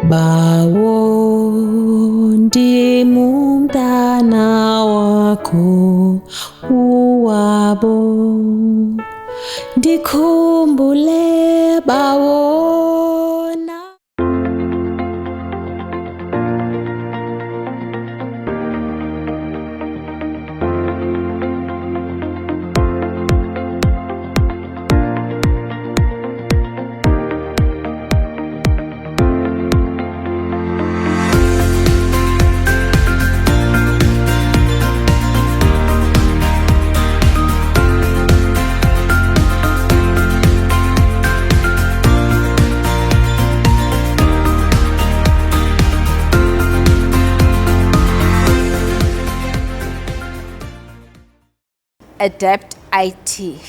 Bawo ndimumntana wakho uwabo, ndikhumbule bawona. Adapt IT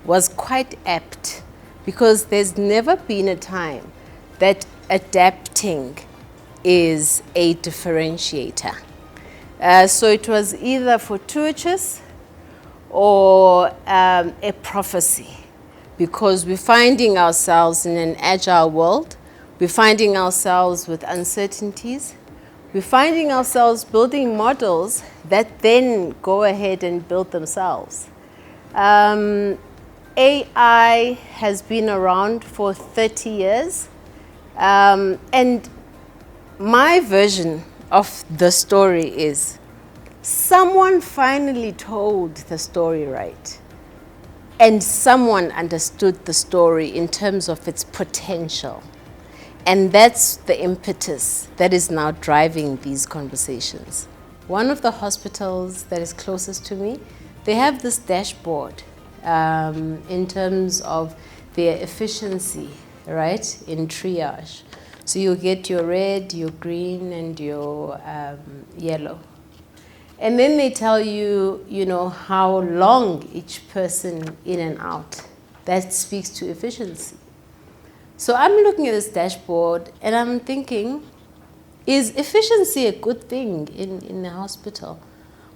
was quite apt because there's never been a time that adapting is a differentiator. So it was either fortuitous or a prophecy, because we're finding ourselves in an agile world, we're finding ourselves with uncertainties, we're finding ourselves building models that then go ahead and build themselves. AI has been around for 30 years, and my version of the story is someone finally told the story right, and someone understood the story in terms of its potential. And that's the impetus that is now driving these conversations. One of the hospitals that is closest to me, they have this dashboard in terms of their efficiency, right, in triage. So you get your red, your green, and your yellow. And then they tell you, you know, how long each person in and out. That speaks to efficiency. So I'm looking at this dashboard and I'm thinking, is efficiency a good thing in a hospital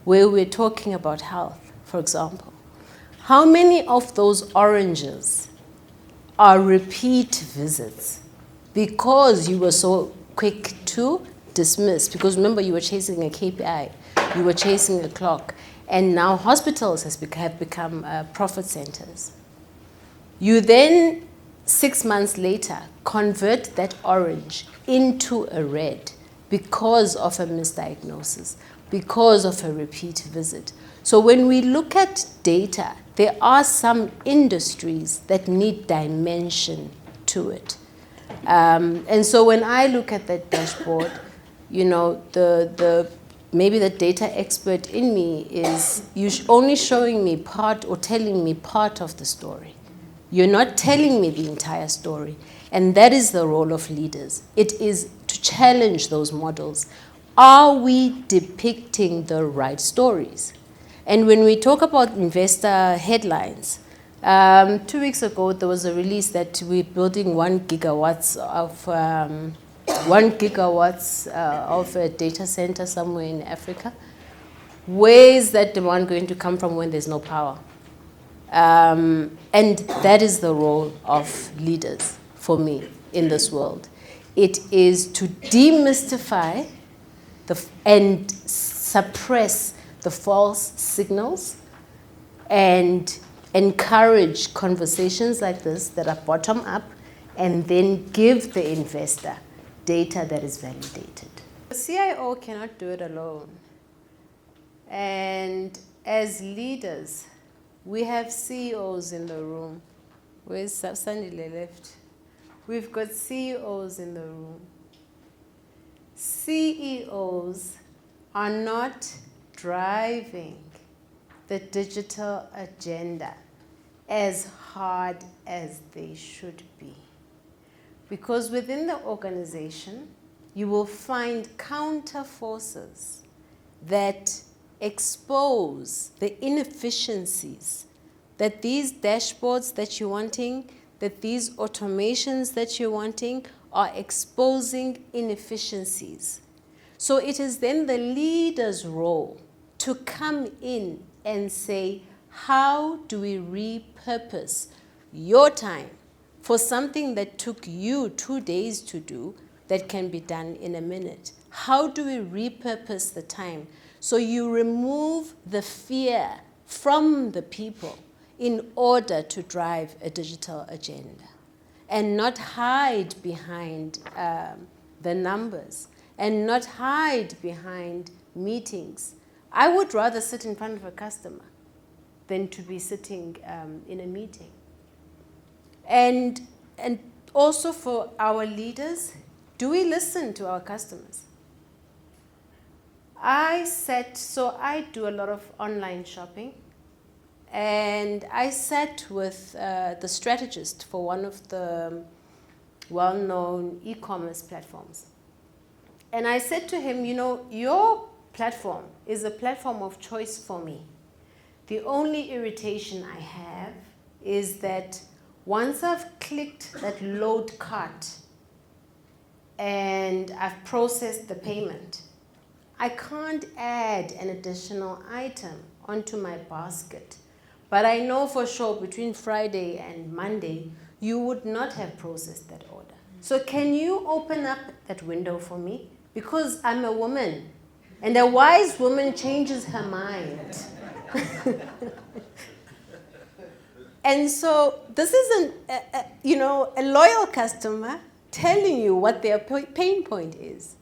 where we're talking about health, for example? How many of those oranges are repeat visits because you were so quick to dismiss? Because remember, you were chasing a KPI, you were chasing a clock, and now hospitals have become profit centers. You then, 6 months later, convert that orange into a red because of a misdiagnosis, because of a repeat visit. So when we look at data, there are some industries that need dimension to it. And so when I look at that dashboard, you know, maybe the data expert in me is only showing me part or telling me part of the story. You're not telling me the entire story. And that is the role of leaders. It is to challenge those models. Are we depicting the right stories? And when we talk about investor headlines, 2 weeks ago there was a release that we're building 1 gigawatts of a data center somewhere in Africa. Where is that demand going to come from when there's no power? And that is the role of leaders for me in this world. It is to demystify and suppress the false signals and encourage conversations like this that are bottom up, and then give the investor data that is validated. The CIO cannot do it alone. And as leaders, we have CEOs in the room. Where's Sandile left? We've got CEOs in the room. CEOs are not driving the digital agenda as hard as they should be. Because within the organization, you will find counter forces that expose the inefficiencies that these dashboards that you're wanting, that these automations that you're wanting are exposing inefficiencies. So it is then the leader's role to come in and say, how do we repurpose your time for something that took you 2 days to do that can be done in a minute? How do we repurpose the time so you remove the fear from the people in order to drive a digital agenda and not hide behind the numbers and not hide behind meetings? I would rather sit in front of a customer than to be sitting in a meeting. And also for our leaders, do we listen to our customers? So I do a lot of online shopping, and I sat with the strategist for one of the well-known e-commerce platforms. And I said to him, your platform is a platform of choice for me. The only irritation I have is that once I've clicked that load cart and I've processed the payment, I can't add an additional item onto my basket. But I know for sure between Friday and Monday, you would not have processed that order. So can you open up that window for me? Because I'm a woman, and a wise woman changes her mind. And so this is a loyal customer telling you what their pain point is.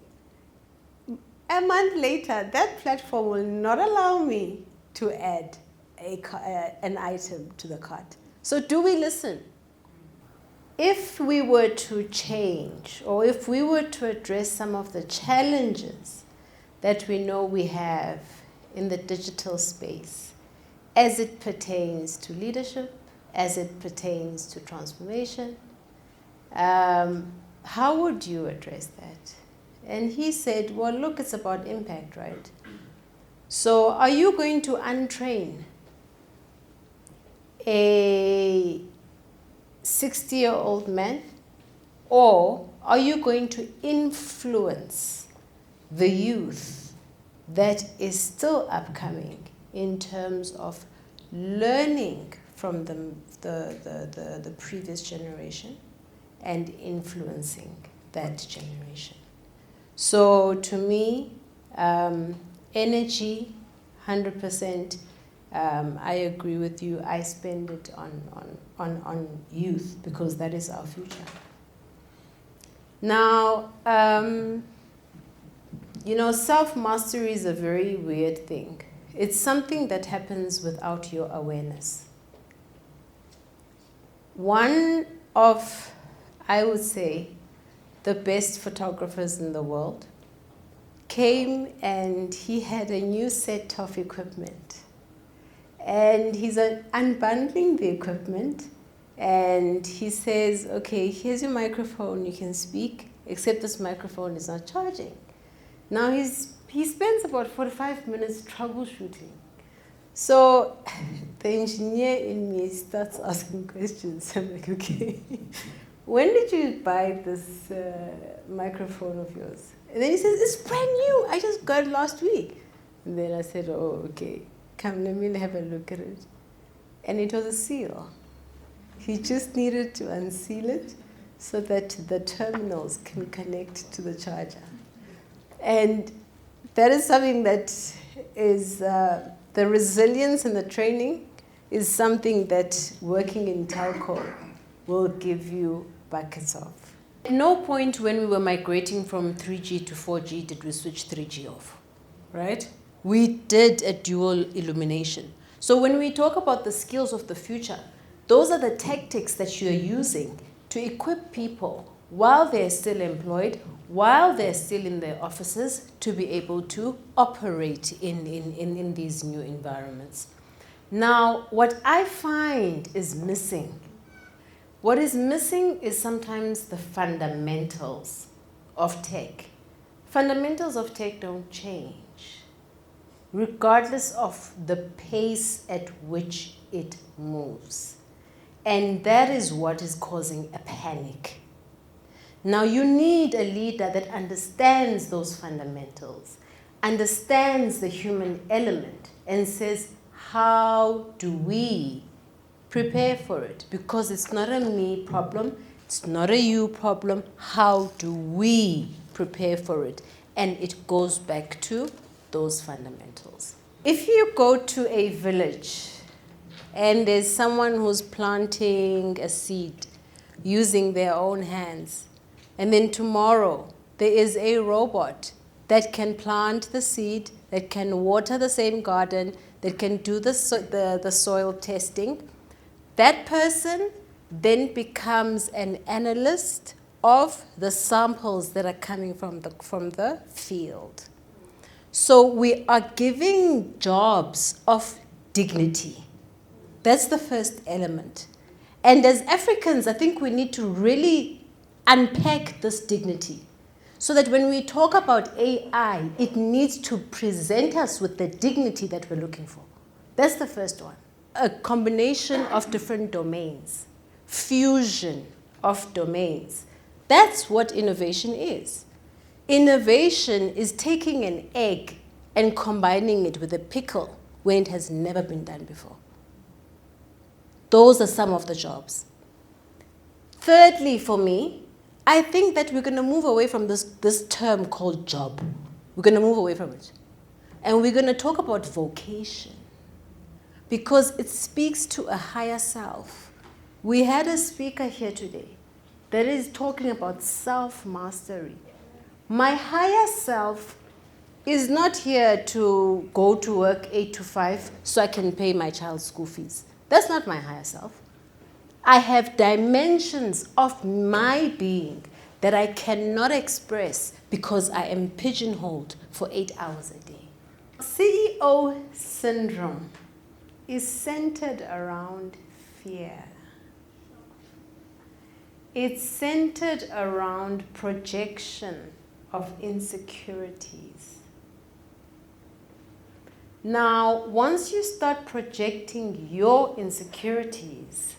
A month later, that platform will not allow me to add an item to the cart. So do we listen? If we were to change, or if we were to address some of the challenges that we know we have in the digital space, as it pertains to leadership, as it pertains to transformation, how would you address that? And he said, well, look, it's about impact, right? So are you going to untrain a 60-year-old man, or are you going to influence the youth that is still upcoming in terms of learning from the previous generation and influencing that generation? So to me, energy, 100%. I agree with you. I spend it on youth because that is our future. Now, self-mastery is a very weird thing. It's something that happens without your awareness. One of, I would say, the best photographers in the world came and he had a new set of equipment. And he's unbundling the equipment, and he says, okay, here's your microphone, you can speak, except this microphone is not charging. Now he spends about 45 minutes troubleshooting. So the engineer in me starts asking questions. I'm like, okay, when did you buy this microphone of yours? And then he says, it's brand new, I just got it last week. And then I said, oh, okay. Come, let me have a look at it. And it was a seal. He just needed to unseal it so that the terminals can connect to the charger. And that is something that is, the resilience and the training is something that working in telco will give you buckets of. At no point when we were migrating from 3G to 4G did we switch 3G off, right? We did a dual illumination. So when we talk about the skills of the future, those are the tactics that you're using to equip people while they're still employed, while they're still in their offices, to be able to operate in these new environments. Now, what I find is missing. What is missing is sometimes the fundamentals of tech. Fundamentals of tech don't change, regardless of the pace at which it moves. And that is what is causing a panic. Now you need a leader that understands those fundamentals, understands the human element, and says, how do we Prepare for it, because it's not a me problem, it's not a you problem. How do we prepare for it? And it goes back to those fundamentals. If you go to a village and there's someone who's planting a seed using their own hands, and then tomorrow there is a robot that can plant the seed, that can water the same garden, that can do the soil testing, that person then becomes an analyst of the samples that are coming from the field. So we are giving jobs of dignity. That's the first element. And as Africans, I think we need to really unpack this dignity, so that when we talk about AI, it needs to present us with the dignity that we're looking for. That's the first one. A combination of different domains, fusion of domains. That's what innovation is. Innovation is taking an egg and combining it with a pickle when it has never been done before. Those are some of the jobs. Thirdly, for me, I think that we're going to move away from this term called job. We're going to move away from it. And we're going to talk about vocation, because it speaks to a higher self. We had a speaker here today that is talking about self-mastery. My higher self is not here to go to work 8 to 5 so I can pay my child's school fees. That's not my higher self. I have dimensions of my being that I cannot express because I am pigeonholed for 8 hours a day. CEO syndrome is centered around fear. It's centered around projection of insecurities. Now, once you start projecting your insecurities,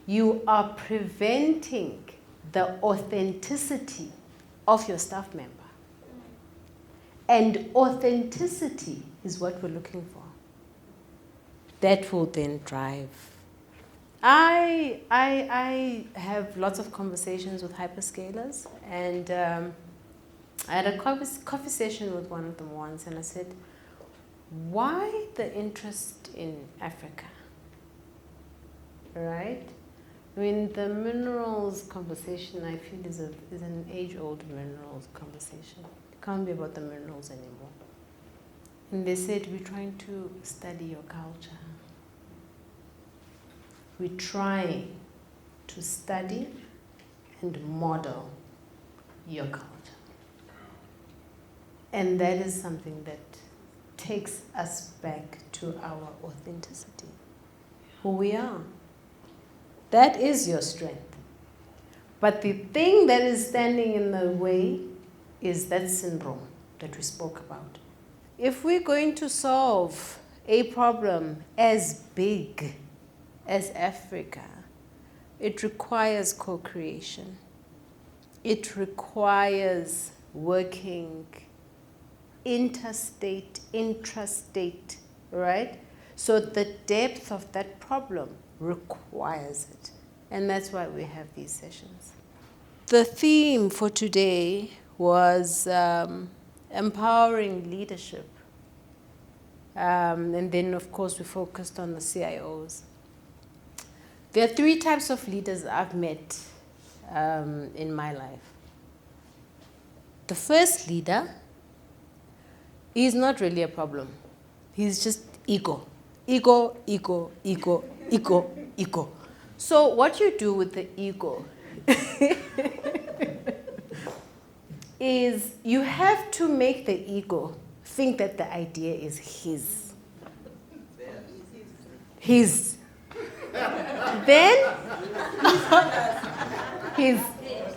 you are preventing the authenticity of your staff member. And authenticity is what we're looking for. That will then drive. I have lots of conversations with hyperscalers, and I had a coffee session with one of them once, and I said, why the interest in Africa? Right? I mean, the minerals conversation, I feel, is an age-old minerals conversation. It can't be about the minerals anymore. And they said, we're trying to study your culture. We're trying to study and model your culture. And that is something that takes us back to our authenticity, who we are. That is your strength. But the thing that is standing in the way is that syndrome that we spoke about. If we're going to solve a problem as big as Africa, it requires co-creation. It requires working interstate, intrastate, right? So the depth of that problem requires it. And that's why we have these sessions. The theme for today was empowering leadership. And then, of course, we focused on the CIOs. There are 3 types of leaders I've met in my life. The first leader is not really a problem. He's just ego. Ego, ego, ego, ego, ego. So what you do with the ego is you have to make the ego think that the idea is his. His. Then, his,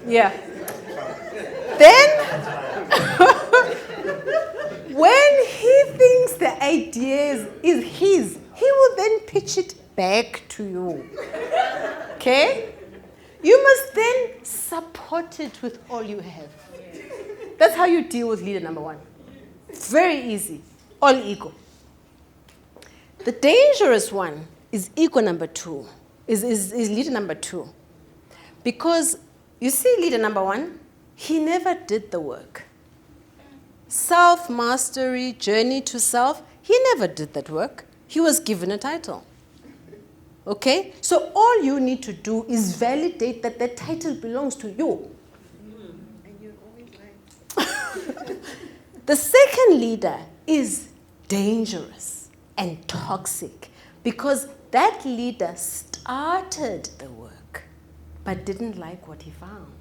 yeah. Then, when he thinks the idea is his, he will then pitch it back to you. Okay? You must then support it with all you have. That's how you deal with leader number 1. Very easy. All ego. The dangerous one is ego number 2, is leader number 2. Because you see leader number 1, he never did the work. Self-mastery, journey to self, he never did that work. He was given a title. Okay? So all you need to do is validate that the title belongs to you. And you're always right. The second leader is dangerous and toxic because that leader started the work but didn't like what he found.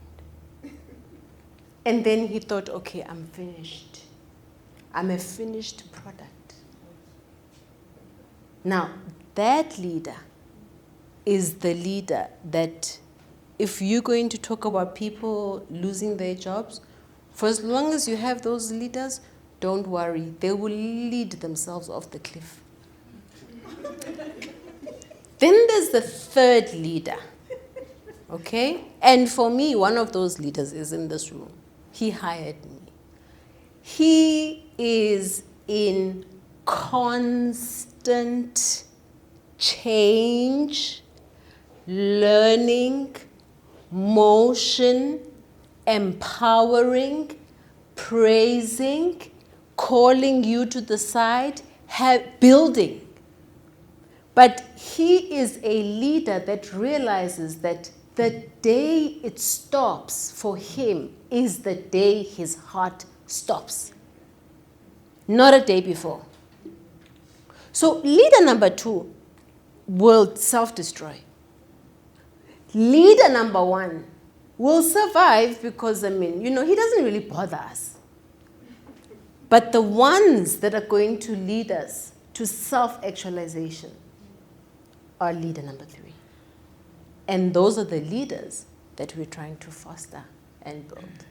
And then he thought, okay, I'm finished. I'm a finished product. Now, that leader is the leader that if you're going to talk about people losing their jobs, for as long as you have those leaders, don't worry, they will lead themselves off the cliff. Then there's the third leader, okay? And for me, one of those leaders is in this room. He hired me. He is in constant change, learning, motion, empowering, praising, calling you to the side, building. But he is a leader that realizes that the day it stops for him is the day his heart stops, not a day before. So leader number 2 will self-destroy. Leader number 1 will survive because, he doesn't really bother us. But the ones that are going to lead us to self-actualization are leader number 3. And those are the leaders that we're trying to foster and build.